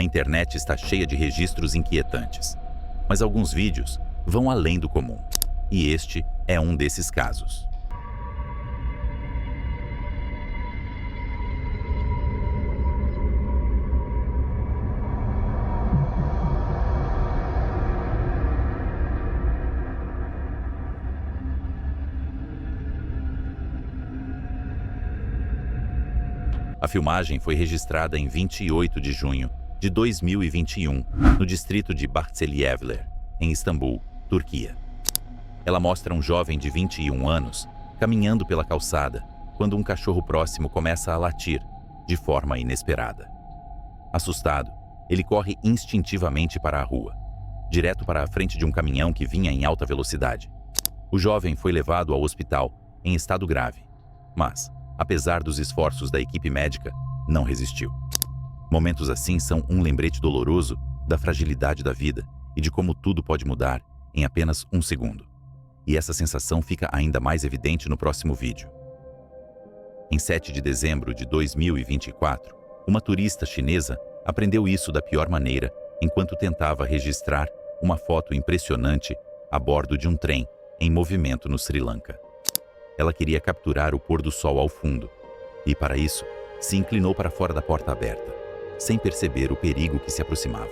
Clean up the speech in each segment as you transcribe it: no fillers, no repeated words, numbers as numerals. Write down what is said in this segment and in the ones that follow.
internet está cheia de registros inquietantes, mas alguns vídeos vão além do comum, e este é um desses casos. A filmagem foi registrada em 28 de junho de 2021, no distrito de Bahçelievler, em Istambul, Turquia. Ela mostra um jovem de 21 anos caminhando pela calçada quando um cachorro próximo começa a latir de forma inesperada. Assustado, ele corre instintivamente para a rua, direto para a frente de um caminhão que vinha em alta velocidade. O jovem foi levado ao hospital em estado grave, mas, apesar dos esforços da equipe médica, não resistiu. Momentos assim são um lembrete doloroso da fragilidade da vida e de como tudo pode mudar em apenas um segundo. E essa sensação fica ainda mais evidente no próximo vídeo. Em 7 de dezembro de 2024, uma turista chinesa aprendeu isso da pior maneira enquanto tentava registrar uma foto impressionante a bordo de um trem em movimento no Sri Lanka. Ela queria capturar o pôr do sol ao fundo, e para isso, se inclinou para fora da porta aberta, sem perceber o perigo que se aproximava.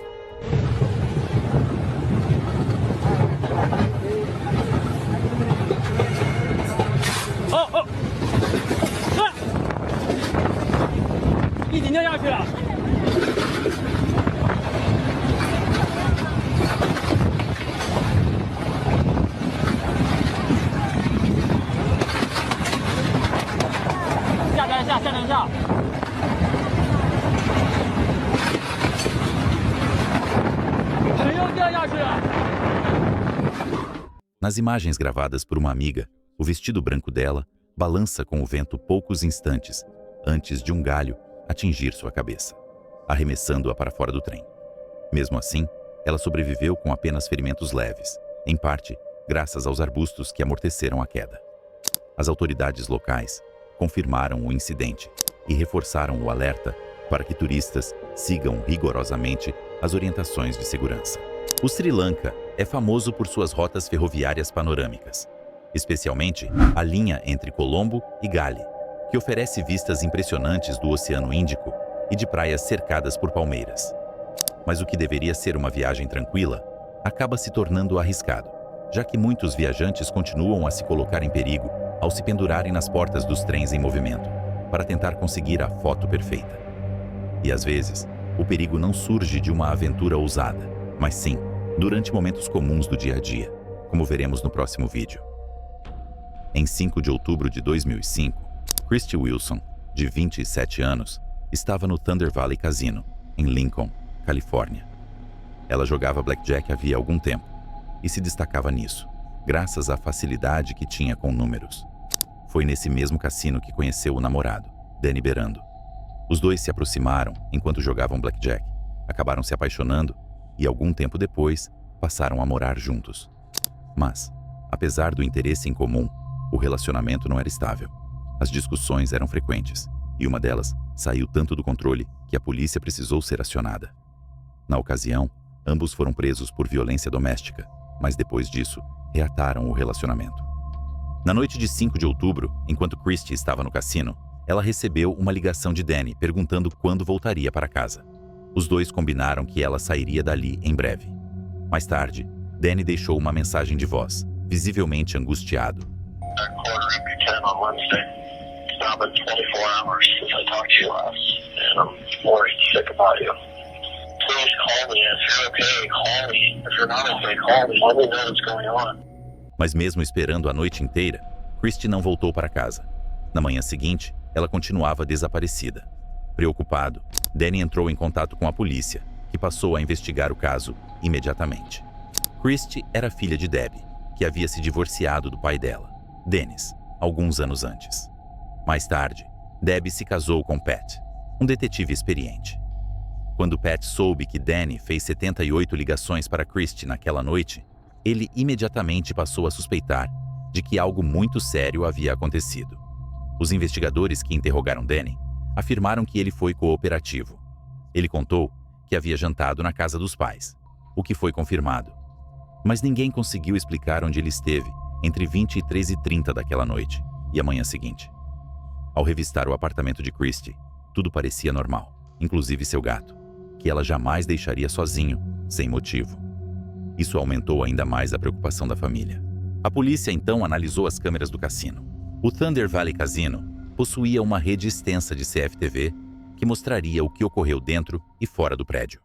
Nas imagens gravadas por uma amiga, o vestido branco dela balança com o vento poucos instantes antes de um galho atingir sua cabeça, arremessando-a para fora do trem. Mesmo assim, ela sobreviveu com apenas ferimentos leves, em parte graças aos arbustos que amorteceram a queda. As autoridades locais confirmaram o incidente e reforçaram o alerta para que turistas sigam rigorosamente as orientações de segurança. O Sri Lanka é famoso por suas rotas ferroviárias panorâmicas, especialmente a linha entre Colombo e Gale, que oferece vistas impressionantes do Oceano Índico e de praias cercadas por palmeiras. Mas o que deveria ser uma viagem tranquila acaba se tornando arriscado, já que muitos viajantes continuam a se colocar em perigo ao se pendurarem nas portas dos trens em movimento, para tentar conseguir a foto perfeita. E às vezes, o perigo não surge de uma aventura ousada, mas sim durante momentos comuns do dia a dia, como veremos no próximo vídeo. Em 5 de outubro de 2005, Christy Wilson, de 27 anos, estava no Thunder Valley Casino, em Lincoln, Califórnia. Ela jogava blackjack havia algum tempo e se destacava nisso, graças à facilidade que tinha com números. Foi nesse mesmo cassino que conheceu o namorado, Danny Berando. Os dois se aproximaram enquanto jogavam blackjack, acabaram se apaixonando e, algum tempo depois, passaram a morar juntos. Mas, apesar do interesse em comum, o relacionamento não era estável. As discussões eram frequentes, e uma delas saiu tanto do controle que a polícia precisou ser acionada. Na ocasião, ambos foram presos por violência doméstica, mas depois disso, reataram o relacionamento. Na noite de 5 de outubro, enquanto Christy estava no cassino, ela recebeu uma ligação de Danny perguntando quando voltaria para casa. Os dois combinaram que ela sairia dali em breve. Mais tarde, Danny deixou uma mensagem de voz, visivelmente angustiado. Mas mesmo esperando a noite inteira, Christy não voltou para casa. Na manhã seguinte, ela continuava desaparecida. Preocupado, Danny entrou em contato com a polícia, que passou a investigar o caso imediatamente. Christy era filha de Debbie, que havia se divorciado do pai dela, Dennis, alguns anos antes. Mais tarde, Debbie se casou com Pat, um detetive experiente. Quando Pat soube que Danny fez 78 ligações para Christy naquela noite, ele imediatamente passou a suspeitar de que algo muito sério havia acontecido. Os investigadores que interrogaram Danny afirmaram que ele foi cooperativo. Ele contou que que havia jantado na casa dos pais, o que foi confirmado. Mas ninguém conseguiu explicar onde ele esteve entre 23h30 daquela noite e a manhã seguinte. Ao revistar o apartamento de Christie, tudo parecia normal, inclusive seu gato, que ela jamais deixaria sozinho, sem motivo. Isso aumentou ainda mais a preocupação da família. A polícia então analisou as câmeras do cassino. O Thunder Valley Casino possuía uma rede extensa de CFTV que mostraria o que ocorreu dentro e fora do prédio.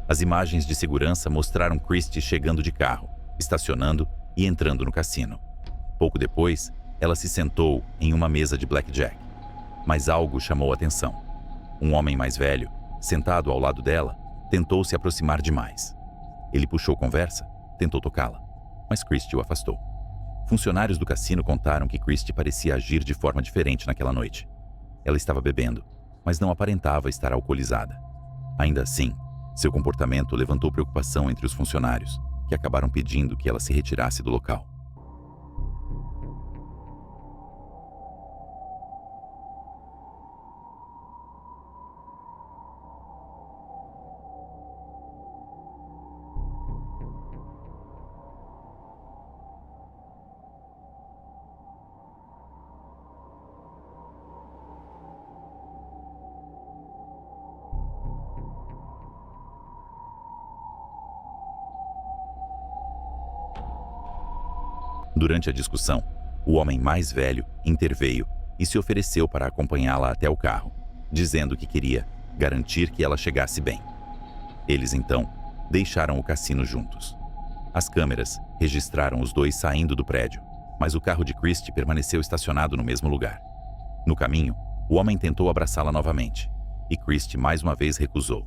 As imagens de segurança mostraram Christie chegando de carro, estacionando e entrando no cassino. Pouco depois, ela se sentou em uma mesa de blackjack. Mas algo chamou a atenção. Um homem mais velho, sentado ao lado dela, tentou se aproximar demais. Ele puxou conversa, tentou tocá-la, mas Christie o afastou. Funcionários do cassino contaram que Christie parecia agir de forma diferente naquela noite. Ela estava bebendo, mas não aparentava estar alcoolizada. Ainda assim, seu comportamento levantou preocupação entre os funcionários, que acabaram pedindo que ela se retirasse do local. Durante a discussão, o homem mais velho interveio e se ofereceu para acompanhá-la até o carro, dizendo que queria garantir que ela chegasse bem. Eles, então, deixaram o cassino juntos. As câmeras registraram os dois saindo do prédio, mas o carro de Christie permaneceu estacionado no mesmo lugar. No caminho, o homem tentou abraçá-la novamente, e Christie mais uma vez recusou.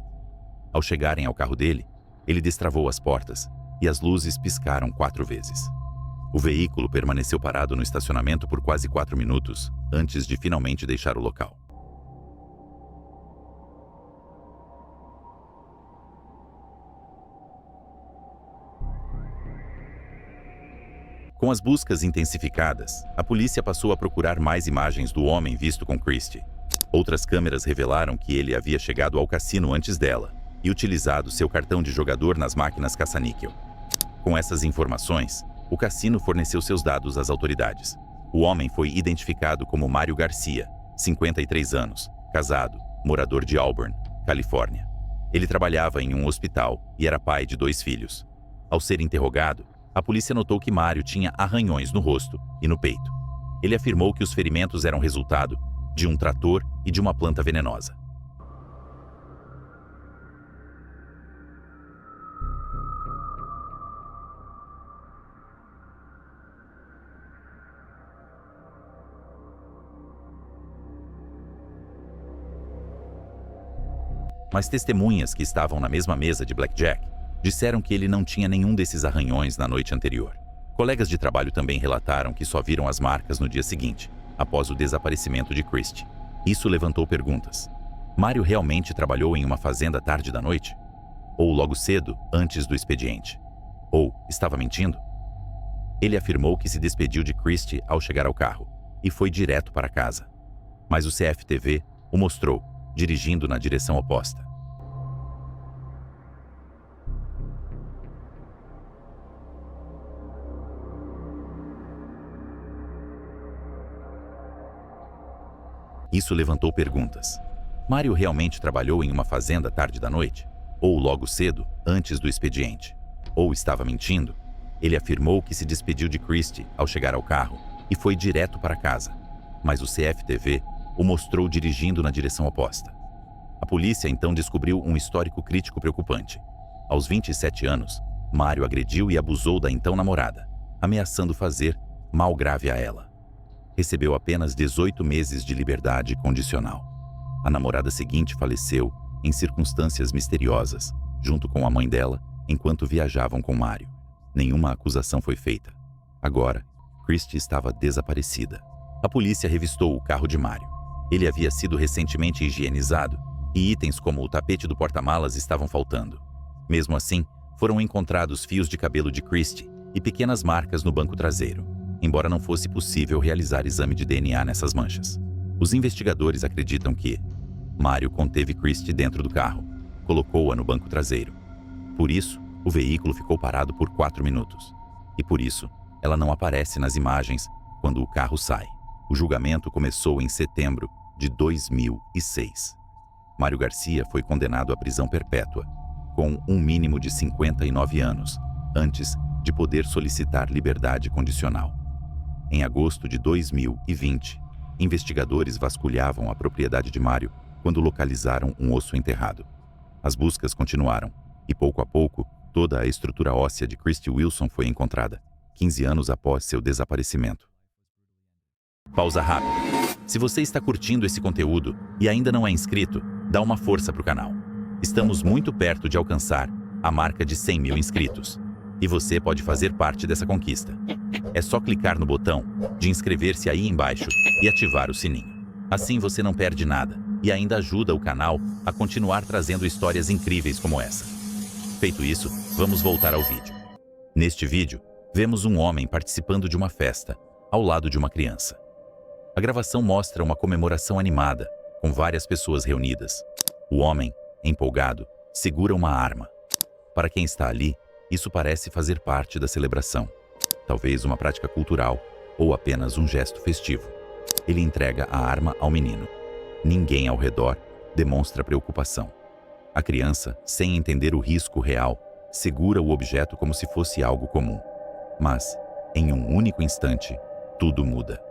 Ao chegarem ao carro dele, ele destravou as portas e as luzes piscaram 4 vezes. O veículo permaneceu parado no estacionamento por quase 4 minutos, antes de finalmente deixar o local. Com as buscas intensificadas, a polícia passou a procurar mais imagens do homem visto com Christie. Outras câmeras revelaram que ele havia chegado ao cassino antes dela e utilizado seu cartão de jogador nas máquinas caça-níquel. Com essas informações, o cassino forneceu seus dados às autoridades. O homem foi identificado como Mário Garcia, 53 anos, casado, morador de Auburn, Califórnia. Ele trabalhava em um hospital e era pai de 2 filhos. Ao ser interrogado, a polícia notou que Mário tinha arranhões no rosto e no peito. Ele afirmou que os ferimentos eram resultado de um trator e de uma planta venenosa. Mas testemunhas que estavam na mesma mesa de blackjack disseram que ele não tinha nenhum desses arranhões na noite anterior. Colegas de trabalho também relataram que só viram as marcas no dia seguinte, após o desaparecimento de Christie. Isso levantou perguntas. Mário realmente trabalhou em uma fazenda tarde da noite? Ou logo cedo, antes do expediente? Ou estava mentindo? Ele afirmou que se despediu de Christie ao chegar ao carro e foi direto para casa. Mas o CFTV o mostrou, dirigindo na direção oposta. Isso levantou perguntas. Mário realmente trabalhou em uma fazenda tarde da noite? Ou logo cedo, antes do expediente? Ou estava mentindo? Ele afirmou que se despediu de Christie ao chegar ao carro e foi direto para casa. Mas o CFTV o mostrou dirigindo na direção oposta. A polícia então descobriu um histórico crítico preocupante. Aos 27 anos, Mário agrediu e abusou da então namorada, ameaçando fazer mal grave a ela. Recebeu apenas 18 meses de liberdade condicional. A namorada seguinte faleceu em circunstâncias misteriosas, junto com a mãe dela, enquanto viajavam com Mário. Nenhuma acusação foi feita. Agora, Christie estava desaparecida. A polícia revistou o carro de Mário. Ele havia sido recentemente higienizado e itens como o tapete do porta-malas estavam faltando. Mesmo assim, foram encontrados fios de cabelo de Christie e pequenas marcas no banco traseiro, embora não fosse possível realizar exame de DNA nessas manchas. Os investigadores acreditam que Mário conteve Christie dentro do carro, colocou-a no banco traseiro. Por isso, o veículo ficou parado por 4 minutos. E por isso, ela não aparece nas imagens quando o carro sai. O julgamento começou em setembro de 2006. Mário Garcia foi condenado à prisão perpétua, com um mínimo de 59 anos, antes de poder solicitar liberdade condicional. Em agosto de 2020, investigadores vasculhavam a propriedade de Mário quando localizaram um osso enterrado. As buscas continuaram, e pouco a pouco, toda a estrutura óssea de Christie Wilson foi encontrada, 15 anos após seu desaparecimento. Pausa rápida. Se você está curtindo esse conteúdo e ainda não é inscrito, dá uma força para o canal. Estamos muito perto de alcançar a marca de 100 mil inscritos. E você pode fazer parte dessa conquista. É só clicar no botão de inscrever-se aí embaixo e ativar o sininho. Assim você não perde nada e ainda ajuda o canal a continuar trazendo histórias incríveis como essa. Feito isso, vamos voltar ao vídeo. Neste vídeo, vemos um homem participando de uma festa, ao lado de uma criança. A gravação mostra uma comemoração animada, com várias pessoas reunidas. O homem, empolgado, segura uma arma. Para quem está ali, isso parece fazer parte da celebração. Talvez uma prática cultural ou apenas um gesto festivo. Ele entrega a arma ao menino. Ninguém ao redor demonstra preocupação. A criança, sem entender o risco real, segura o objeto como se fosse algo comum. Mas, em um único instante, tudo muda.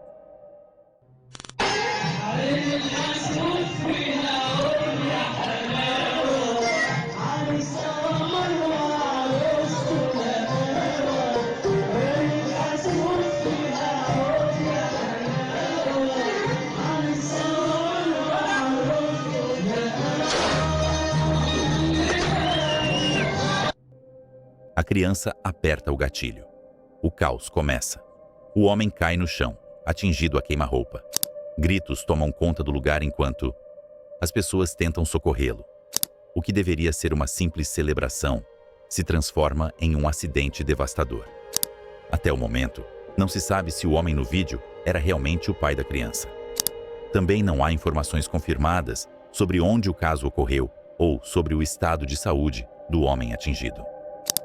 A criança aperta o gatilho. O caos começa. O homem cai no chão, atingido a queima-roupa. Gritos tomam conta do lugar enquanto as pessoas tentam socorrê-lo. O que deveria ser uma simples celebração se transforma em um acidente devastador. Até o momento, não se sabe se o homem no vídeo era realmente o pai da criança. Também não há informações confirmadas sobre onde o caso ocorreu ou sobre o estado de saúde do homem atingido.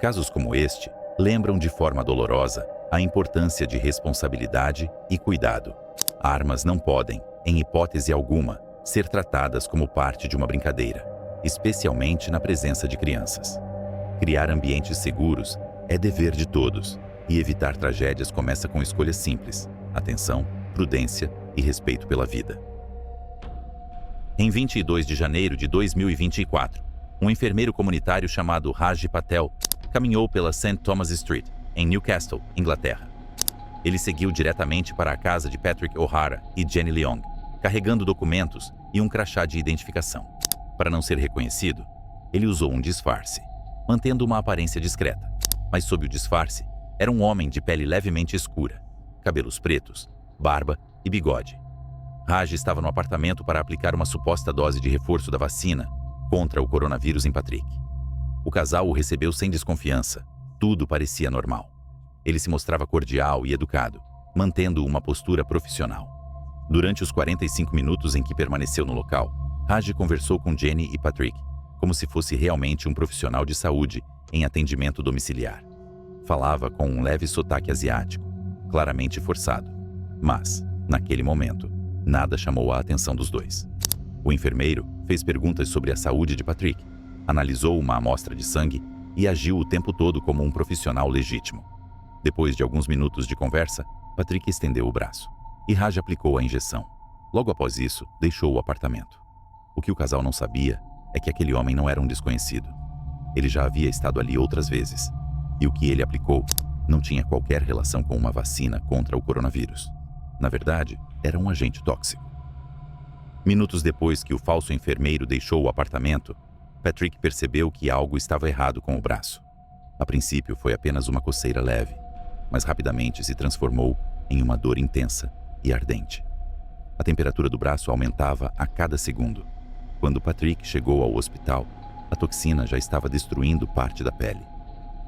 Casos como este lembram de forma dolorosa a importância de responsabilidade e cuidado. Armas não podem, em hipótese alguma, ser tratadas como parte de uma brincadeira, especialmente na presença de crianças. Criar ambientes seguros é dever de todos, e evitar tragédias começa com escolhas simples: atenção, prudência e respeito pela vida. Em 22 de janeiro de 2024, um enfermeiro comunitário chamado Raj Patel caminhou pela St. Thomas Street, em Newcastle, Inglaterra. Ele seguiu diretamente para a casa de Patrick O'Hara e Jenny Leong, carregando documentos e um crachá de identificação. Para não ser reconhecido, ele usou um disfarce, mantendo uma aparência discreta. Mas sob o disfarce, era um homem de pele levemente escura, cabelos pretos, barba e bigode. Raj estava no apartamento para aplicar uma suposta dose de reforço da vacina contra o coronavírus em Patrick. O casal o recebeu sem desconfiança. Tudo parecia normal. Ele se mostrava cordial e educado, mantendo uma postura profissional. Durante os 45 minutos em que permaneceu no local, Raj conversou com Jenny e Patrick, como se fosse realmente um profissional de saúde em atendimento domiciliar. Falava com um leve sotaque asiático, claramente forçado. Mas, naquele momento, nada chamou a atenção dos dois. O enfermeiro fez perguntas sobre a saúde de Patrick, analisou uma amostra de sangue e agiu o tempo todo como um profissional legítimo. Depois de alguns minutos de conversa, Patrick estendeu o braço e Raj aplicou a injeção. Logo após isso, deixou o apartamento. O que o casal não sabia é que aquele homem não era um desconhecido. Ele já havia estado ali outras vezes, e o que ele aplicou não tinha qualquer relação com uma vacina contra o coronavírus. Na verdade, era um agente tóxico. Minutos depois que o falso enfermeiro deixou o apartamento, Patrick percebeu que algo estava errado com o braço. A princípio foi apenas uma coceira leve, mas rapidamente se transformou em uma dor intensa e ardente. A temperatura do braço aumentava a cada segundo. Quando Patrick chegou ao hospital, a toxina já estava destruindo parte da pele.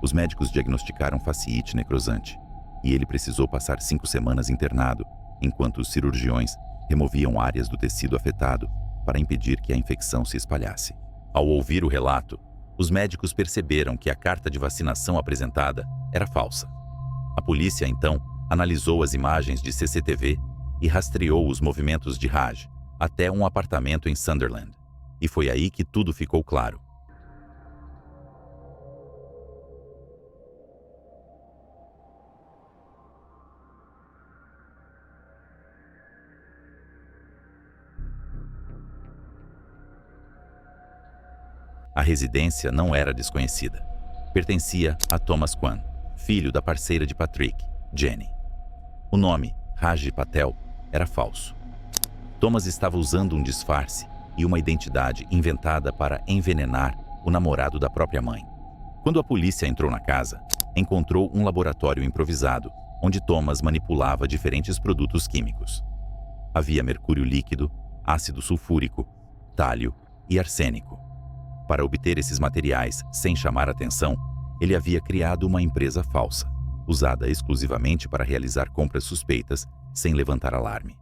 Os médicos diagnosticaram fasciite necrosante e ele precisou passar 5 semanas internado, enquanto os cirurgiões removiam áreas do tecido afetado para impedir que a infecção se espalhasse. Ao ouvir o relato, os médicos perceberam que a carta de vacinação apresentada era falsa. A polícia, então, analisou as imagens de CCTV e rastreou os movimentos de Raj até um apartamento em Sunderland. E foi aí que tudo ficou claro. A residência não era desconhecida. Pertencia a Thomas Kwan, filho da parceira de Patrick, Jenny. O nome, Raj Patel, era falso. Thomas estava usando um disfarce e uma identidade inventada para envenenar o namorado da própria mãe. Quando a polícia entrou na casa, encontrou um laboratório improvisado, onde Thomas manipulava diferentes produtos químicos. Havia mercúrio líquido, ácido sulfúrico, tálio e arsênico. Para obter esses materiais sem chamar atenção, ele havia criado uma empresa falsa, usada exclusivamente para realizar compras suspeitas sem levantar alarme.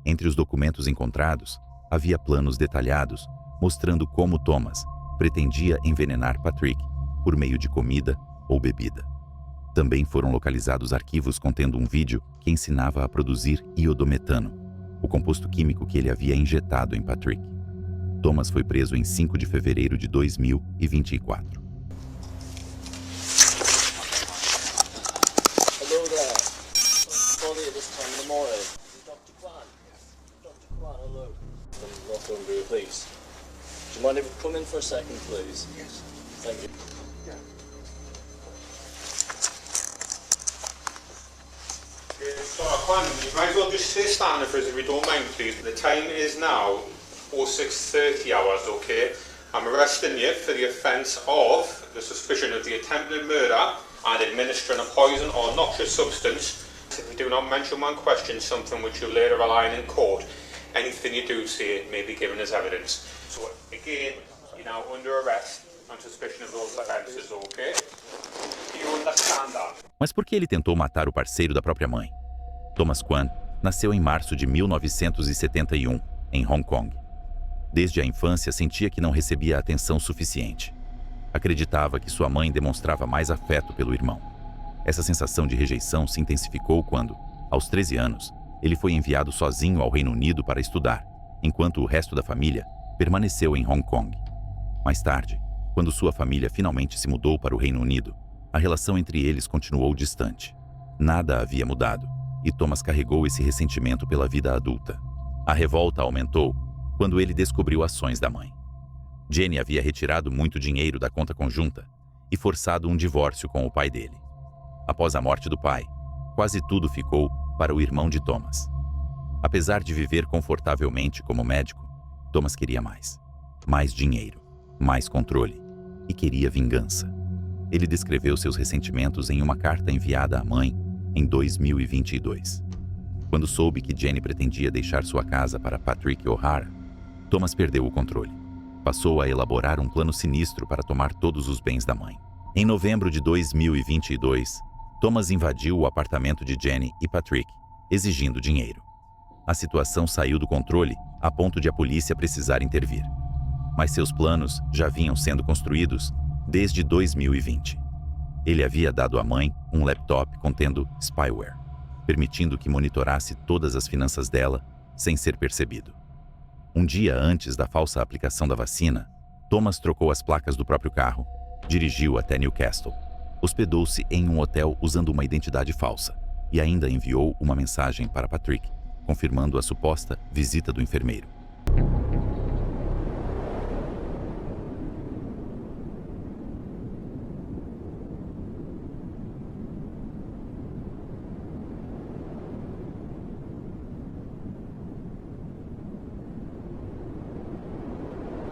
Entre os documentos encontrados, havia planos detalhados mostrando como Thomas pretendia envenenar Patrick por meio de comida ou bebida. Também foram localizados arquivos contendo um vídeo que ensinava a produzir iodometano, o composto químico que ele havia injetado em Patrick. Thomas foi preso em 5 de fevereiro de 2024. Hello there. Sorry at this time in the morning. Dr. Kwan. Dr. Kwan, hello. I'm not going to please. Do you mind if I come in for a second, please? Yes. Thank you. Yeah. So, Kwan, you might as well just stay standing for us if you don't mind, please. The time is now 06:30 hours, okay? I'm arresting you for the offence of the suspicion of the attempted murder and administering a poison or noxious substance. If you do not mention one question, something which you later rely on in court, anything you do say may be given as evidence. So again, you're now under arrest on suspicion of those offences, okay? Do you understand that? Mas por que ele tentou matar o parceiro da própria mãe? Thomas Kwan nasceu em março de 1971, em Hong Kong. Desde a infância sentia que não recebia atenção suficiente. Acreditava que sua mãe demonstrava mais afeto pelo irmão. Essa sensação de rejeição se intensificou quando, aos 13 anos, ele foi enviado sozinho ao Reino Unido para estudar, enquanto o resto da família permaneceu em Hong Kong. Mais tarde, quando sua família finalmente se mudou para o Reino Unido, a relação entre eles continuou distante. Nada havia mudado, e Thomas carregou esse ressentimento pela vida adulta. A revolta aumentou quando ele descobriu ações da mãe. Jenny havia retirado muito dinheiro da conta conjunta e forçado um divórcio com o pai dele. Após a morte do pai, quase tudo ficou para o irmão de Thomas. Apesar de viver confortavelmente como médico, Thomas queria mais. Mais dinheiro, mais controle e queria vingança. Ele descreveu seus ressentimentos em uma carta enviada à mãe em 2022. Quando soube que Jenny pretendia deixar sua casa para Patrick O'Hara, Thomas perdeu o controle. Passou a elaborar um plano sinistro para tomar todos os bens da mãe. Em novembro de 2022, Thomas invadiu o apartamento de Jenny e Patrick, exigindo dinheiro. A situação saiu do controle a ponto de a polícia precisar intervir. Mas seus planos já vinham sendo construídos desde 2020. Ele havia dado à mãe um laptop contendo spyware, permitindo que monitorasse todas as finanças dela sem ser percebido. Um dia antes da falsa aplicação da vacina, Thomas trocou as placas do próprio carro, dirigiu até Newcastle, hospedou-se em um hotel usando uma identidade falsa e ainda enviou uma mensagem para Patrick, confirmando a suposta visita do enfermeiro.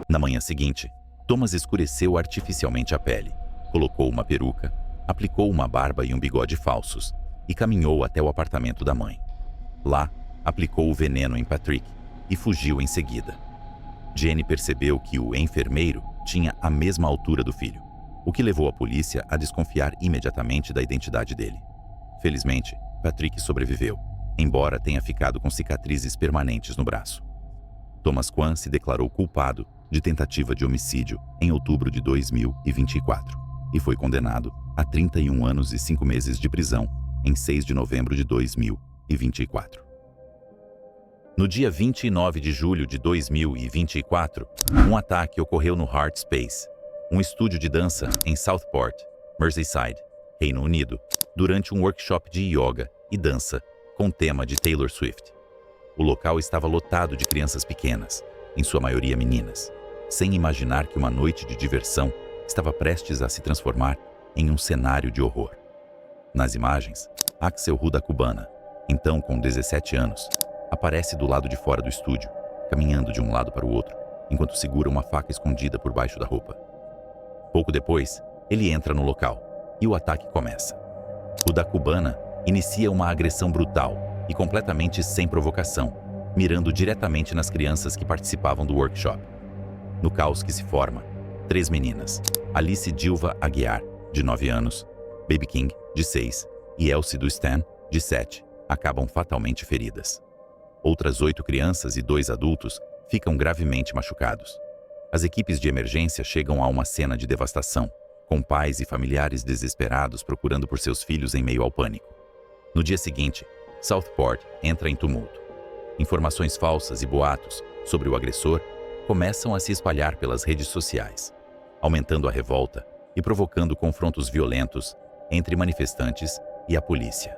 Na manhã seguinte, Thomas escureceu artificialmente a pele, colocou uma peruca, aplicou uma barba e um bigode falsos e caminhou até o apartamento da mãe. Lá, aplicou o veneno em Patrick e fugiu em seguida. Jenny percebeu que o enfermeiro tinha a mesma altura do filho, o que levou a polícia a desconfiar imediatamente da identidade dele. Felizmente, Patrick sobreviveu, embora tenha ficado com cicatrizes permanentes no braço. Thomas Kwan se declarou culpado de tentativa de homicídio em outubro de 2024 e foi condenado a 31 anos e 5 meses de prisão em 6 de novembro de 2024. No dia 29 de julho de 2024, um ataque ocorreu no Heart Space, um estúdio de dança em Southport, Merseyside, Reino Unido, durante um workshop de yoga e dança com tema de Taylor Swift. O local estava lotado de crianças pequenas, em sua maioria meninas, sem imaginar que uma noite de diversão estava prestes a se transformar em um cenário de horror. Nas imagens, Axel Rudakubana, então com 17 anos, aparece do lado de fora do estúdio, caminhando de um lado para o outro, enquanto segura uma faca escondida por baixo da roupa. Pouco depois, ele entra no local e o ataque começa. Rudakubana inicia uma agressão brutal e completamente sem provocação, mirando diretamente nas crianças que participavam do workshop. No caos que se forma, 3 meninas, Alice Dilva Aguiar, de 9 anos, Baby King, de 6, e Elsie do Stan, de 7, acabam fatalmente feridas. Outras 8 crianças e 2 adultos ficam gravemente machucados. As equipes de emergência chegam a uma cena de devastação, com pais e familiares desesperados procurando por seus filhos em meio ao pânico. No dia seguinte, Southport entra em tumulto. Informações falsas e boatos sobre o agressor começam a se espalhar pelas redes sociais, aumentando a revolta e provocando confrontos violentos entre manifestantes e a polícia.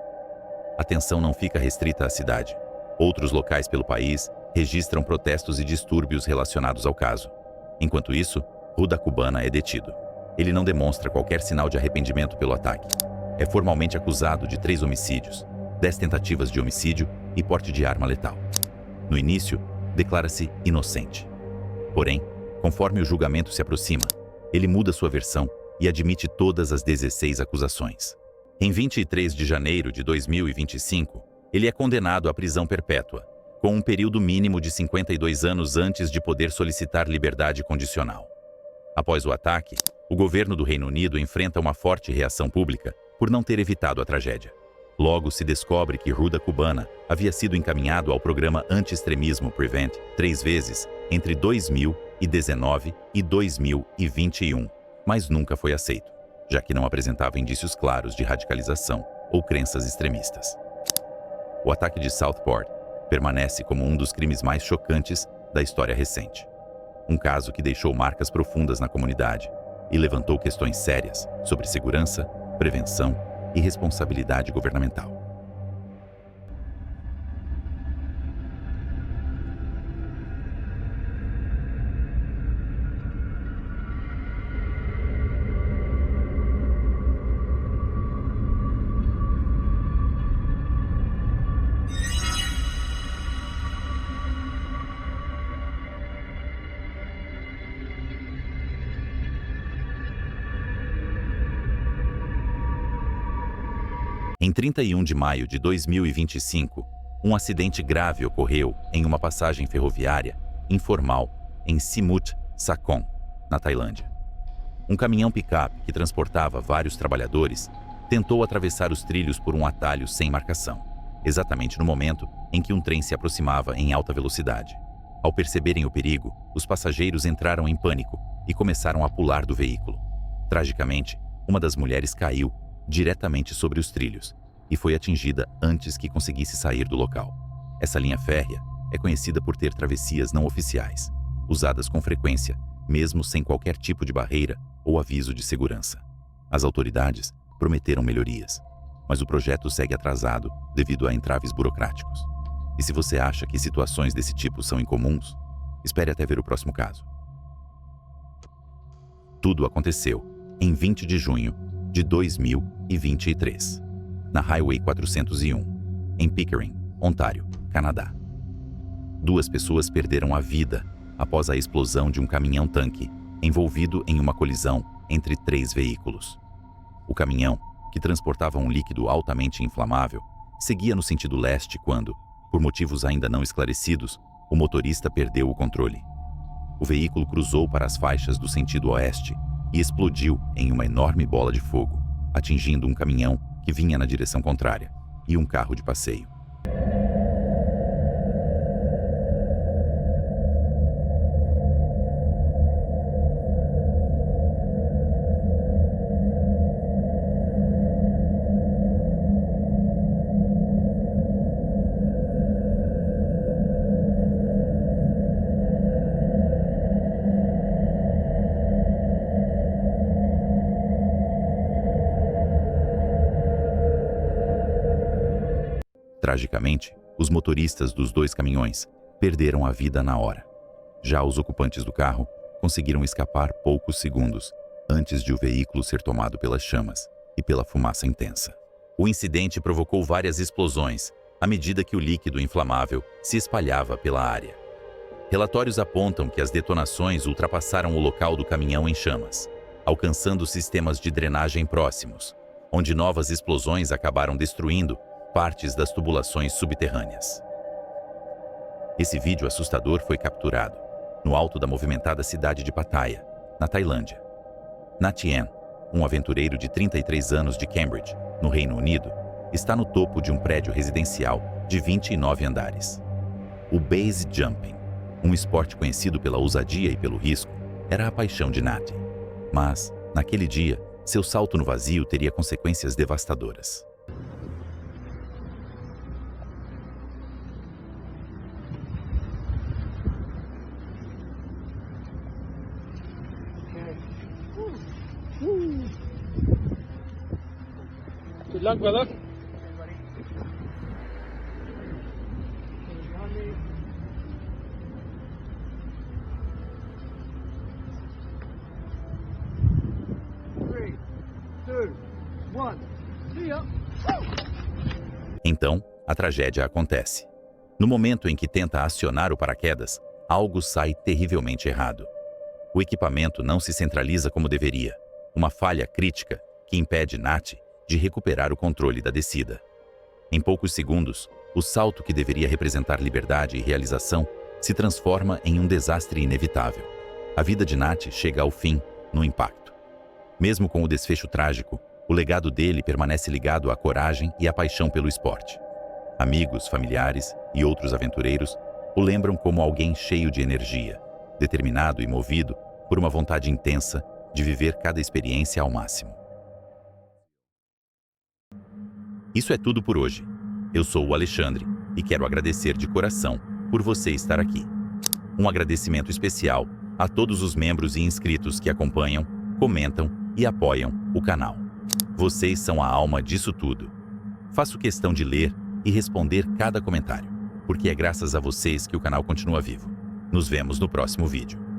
A tensão não fica restrita à cidade. Outros locais pelo país registram protestos e distúrbios relacionados ao caso. Enquanto isso, Rudakubana é detido. Ele não demonstra qualquer sinal de arrependimento pelo ataque. É formalmente acusado de 3 homicídios, 10 tentativas de homicídio e porte de arma letal. No início, declara-se inocente. Porém, conforme o julgamento se aproxima, ele muda sua versão e admite todas as 16 acusações. Em 23 de janeiro de 2025, ele é condenado à prisão perpétua, com um período mínimo de 52 anos antes de poder solicitar liberdade condicional. Após o ataque, o governo do Reino Unido enfrenta uma forte reação pública por não ter evitado a tragédia. Logo se descobre que Rudakubana havia sido encaminhado ao programa anti-extremismo Prevent 3 vezes entre 2019 e 2021, mas nunca foi aceito, já que não apresentava indícios claros de radicalização ou crenças extremistas. O ataque de Southport permanece como um dos crimes mais chocantes da história recente. Um caso que deixou marcas profundas na comunidade e levantou questões sérias sobre segurança, prevenção e responsabilidade governamental. Em 31 de maio de 2025, um acidente grave ocorreu em uma passagem ferroviária informal em Simut Sakhon, na Tailândia. Um caminhão picape que transportava vários trabalhadores tentou atravessar os trilhos por um atalho sem marcação, exatamente no momento em que um trem se aproximava em alta velocidade. Ao perceberem o perigo, os passageiros entraram em pânico e começaram a pular do veículo. Tragicamente, uma das mulheres caiu diretamente sobre os trilhos e foi atingida antes que conseguisse sair do local. Essa linha férrea é conhecida por ter travessias não oficiais, usadas com frequência, mesmo sem qualquer tipo de barreira ou aviso de segurança. As autoridades prometeram melhorias, mas o projeto segue atrasado devido a entraves burocráticos. E se você acha que situações desse tipo são incomuns, espere até ver o próximo caso. Tudo aconteceu em 20 de junho de 2023, na Highway 401, em Pickering, Ontário, Canadá. 2 pessoas perderam a vida após a explosão de um caminhão-tanque envolvido em uma colisão entre 3 veículos. O caminhão, que transportava um líquido altamente inflamável, seguia no sentido leste quando, por motivos ainda não esclarecidos, o motorista perdeu o controle. O veículo cruzou para as faixas do sentido oeste e explodiu em uma enorme bola de fogo, atingindo um caminhão que vinha na direção contrária e um carro de passeio. Tragicamente, os motoristas dos dois caminhões perderam a vida na hora. Já os ocupantes do carro conseguiram escapar poucos segundos antes de o veículo ser tomado pelas chamas e pela fumaça intensa. O incidente provocou várias explosões à medida que o líquido inflamável se espalhava pela área. Relatórios apontam que as detonações ultrapassaram o local do caminhão em chamas, alcançando sistemas de drenagem próximos, onde novas explosões acabaram destruindo partes das tubulações subterrâneas. Esse vídeo assustador foi capturado no alto da movimentada cidade de Pattaya, na Tailândia. Natien, um aventureiro de 33 anos de Cambridge, no Reino Unido, está no topo de um prédio residencial de 29 andares. O base jumping, um esporte conhecido pela ousadia e pelo risco, era a paixão de Nat. Mas, naquele dia, seu salto no vazio teria consequências devastadoras. Good luck, brother. Three, two, one. See ya. Então, a tragédia acontece. No momento em que tenta acionar o paraquedas, algo sai terrivelmente errado. O equipamento não se centraliza como deveria, uma falha crítica que impede Nat de recuperar o controle da descida. Em poucos segundos, o salto que deveria representar liberdade e realização se transforma em um desastre inevitável. A vida de Nat chega ao fim no impacto. Mesmo com o desfecho trágico, o legado dele permanece ligado à coragem e à paixão pelo esporte. Amigos, familiares e outros aventureiros o lembram como alguém cheio de energia, determinado e movido por uma vontade intensa de viver cada experiência ao máximo. Isso é tudo por hoje. Eu sou o Alexandre e quero agradecer de coração por você estar aqui. Um agradecimento especial a todos os membros e inscritos que acompanham, comentam e apoiam o canal. Vocês são a alma disso tudo. Faço questão de ler e responder cada comentário, porque é graças a vocês que o canal continua vivo. Nos vemos no próximo vídeo.